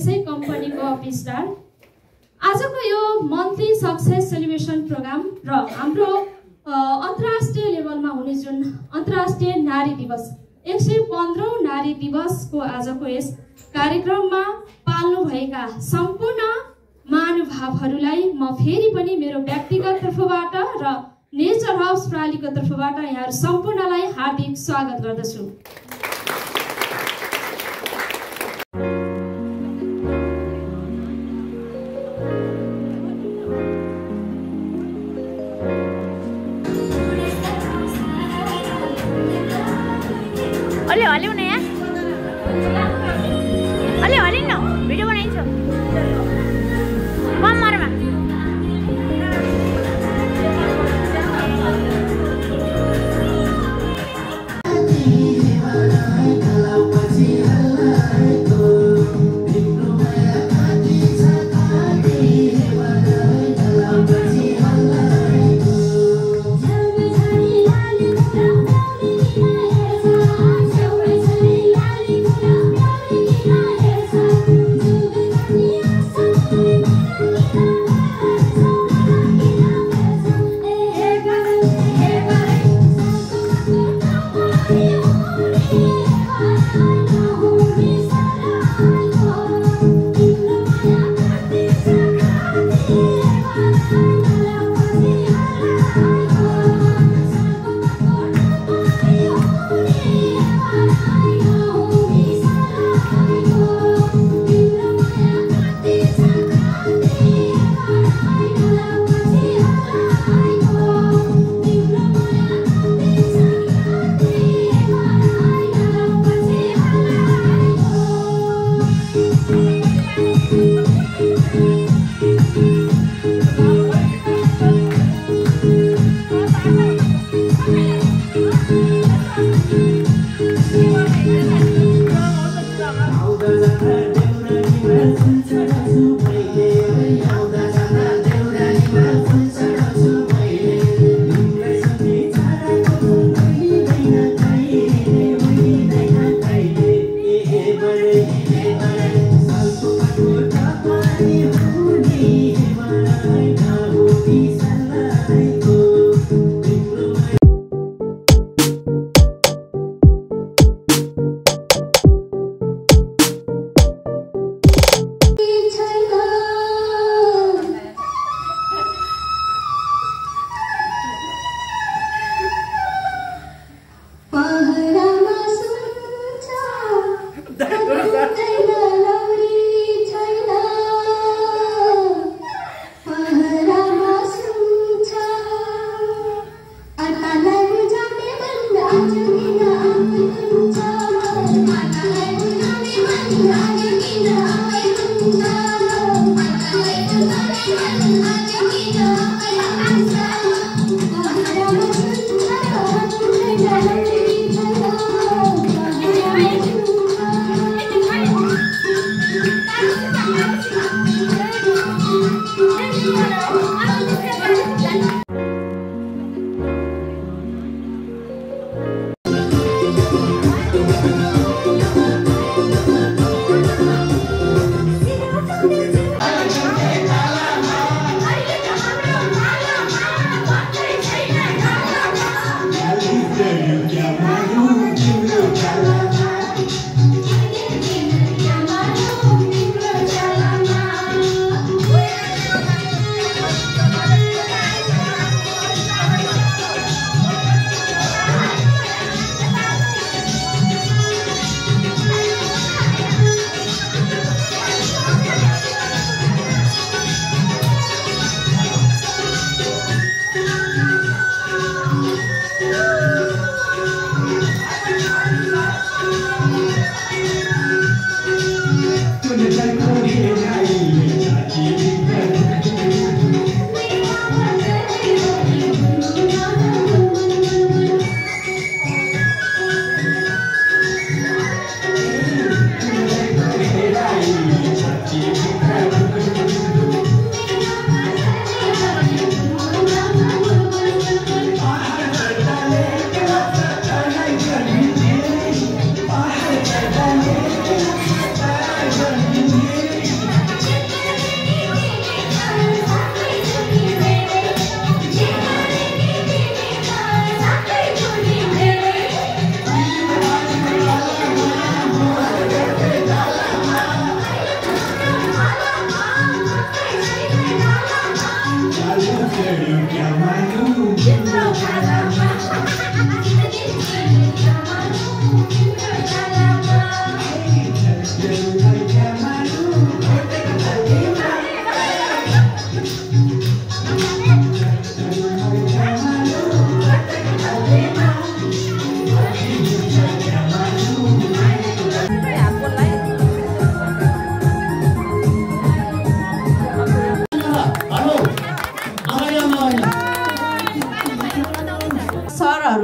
यसै कम्पनीको अफिसदार। आजको यो मन्थली सक्सेस सेलिब्रेसन प्रोग्राम र हाम्रो अन्तर्राष्ट्रिय लेभलमा हुने जुन अन्तर्राष्ट्रिय नारी दिवस 115औं नारी दिवसको आजको यस कार्यक्रममा पाल्नु भएका सम्पूर्ण महानुभावहरूलाई म फेरि पनि मेरो व्यक्तिगत तर्फबाट र नेचर हाउस प्रालीको तर्फबाट यहाँहरू सम्पूर्णलाई हार्दिक स्वागत गर्दछु। अलि हल्यौ न यहाँ, अलि हल्यौ न, भिडियो बनाइन्छ कम्मरमा।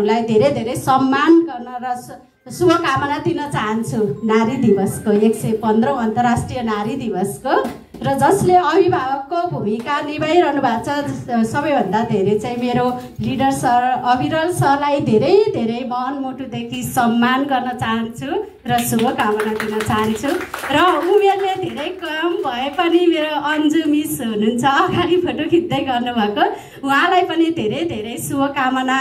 महिलाहरूलाई धेरै धेरै सम्मान गर्न र शुभकामना दिन चाहन्छु नारी दिवसको 115औं अन्तर्राष्ट्रिय नारी दिवसको र जसले अभिभावकको भूमिका निभाइरहनु भएको छ सबैभन्दा धेरै चाहिँ मेरो लिडर सर अविरल सरलाई धेरै धेरै मनमुटुदेखि सम्मान गर्न चाहन्छु र शुभकामना दिन चाहन्छु र उमेरले धेरै कम भए पनि मेरो अन्जु मिस हुनुहुन्छ अगाडि फोटो खिच्दै गर्नुभएको उहाँलाई पनि धेरै धेरै शुभकामना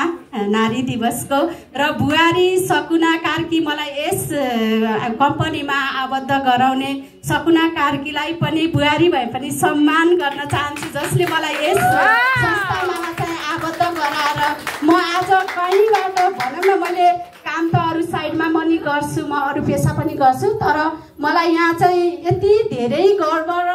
नारी दिवसको र बुहारी सकुना कार्की मलाई यस कम्पनीमा आबद्ध गराउने सकुना कार्कीलाई पनि बुहारी भए पनि सम्मान गर्न चाहन्छु जसले मलाई यस संस्थामा चाहिँ आबद्ध गराएर म आज कहीँबाट भनौँ न मैले काम त अरू साइडमा पनि गर्छु म अरू पेसा पनि गर्छु तर मलाई यहाँ चाहिँ यति धेरै गर्व र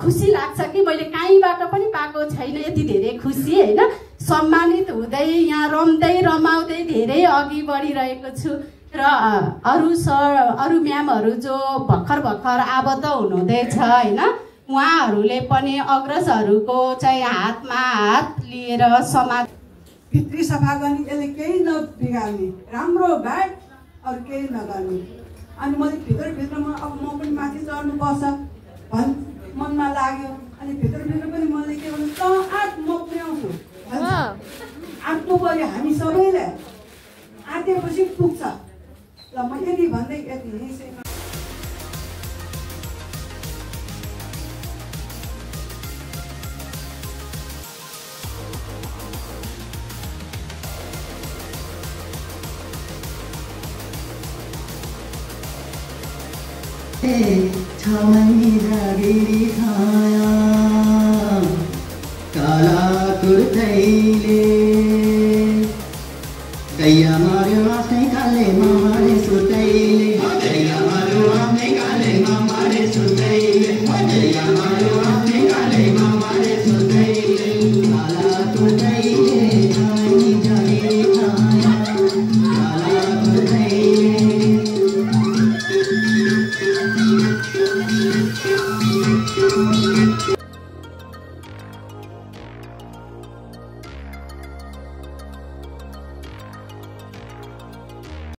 खुसी लाग्छ कि मैले कहीँबाट पनि पाएको छैन यति धेरै खुसी होइन सम्मानित हुँदै यहाँ रम्दै रमाउँदै धेरै अघि बढिरहेको छु र अरू म्यामहरू जो भर्खर आबद्ध हुनुहुँदैछ होइन उहाँहरूले पनि अग्रजहरूको चाहिँ हातमा हात लिएर समाज भित्री सफा गर्ने यसले केही नबिगार्ने राम्रो ब्याड अरू केही नगर्ने अनि मैले भित्रभित्रमा अब म पनि माथि चढ्नुपर्छ भन् मनमा लाग्यो अनि भित्रभित्र पनि मैले के भन्नु त आँट म पुर्याउँछु आँट्नु पऱ्यो हामी सबैले आँटेपछि पुग्छ ल म यति भन्दै यति छावनी जागिरी छाया काला कुर्तैले कैया मार्यो आफ्नै काले मामाले सुतैले कैया मार्यो आफ्नै काले मामाले सुतैले कैया